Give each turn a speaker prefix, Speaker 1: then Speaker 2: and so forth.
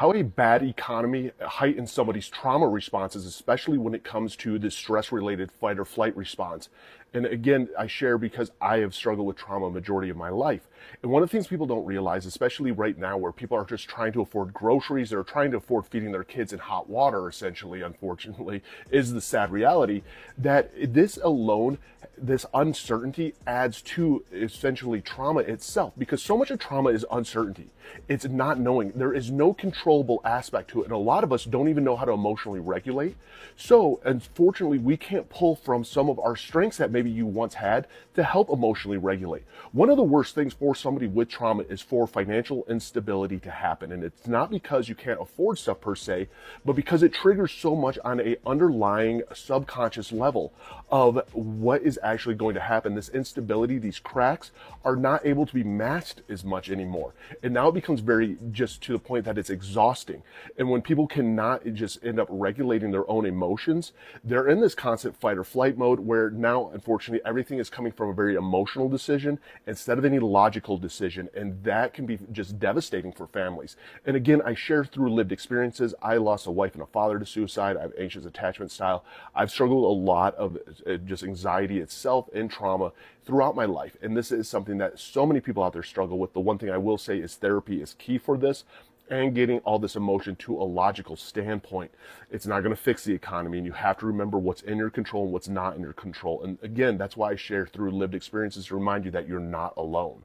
Speaker 1: how a bad economy heightens somebody's trauma responses, especially when it comes to the stress related fight or flight response. And again, I share because I have struggled with trauma a majority of my life. And one of the things people don't realize, especially right now where people are just trying to afford groceries, they're trying to afford feeding their kids in hot water, essentially, unfortunately, is the sad reality that this alone, this uncertainty adds to essentially trauma itself, because so much of trauma is uncertainty. It's not knowing. There is no controllable aspect to it. And a lot of us don't even know how to emotionally regulate. So unfortunately, we can't pull from some of our strengths that maybe you once had to help emotionally regulate. One of the worst things for somebody with trauma is for financial instability to happen. And it's not because you can't afford stuff per se, but because it triggers so much on a underlying subconscious level of what is actually going to happen. This instability, these cracks are not able to be masked as much anymore. And now it becomes very just to the point that it's exhausting. And when people cannot just end up regulating their own emotions, they're in this constant fight or flight mode where now, unfortunately, everything is coming from a very emotional decision instead of any logical decision. And that can be just devastating for families. And again, I share through lived experiences. I lost a wife and a father to suicide. I have anxious attachment style. I've struggled a lot of just anxiety itself and trauma throughout my life. And this is something that so many people out there struggle with. The one thing I will say is therapy is key for this, and getting all this emotion to a logical standpoint. It's not going to fix the economy, and you have to remember what's in your control and what's not in your control. And again, that's why I share through lived experiences to remind you that you're not alone.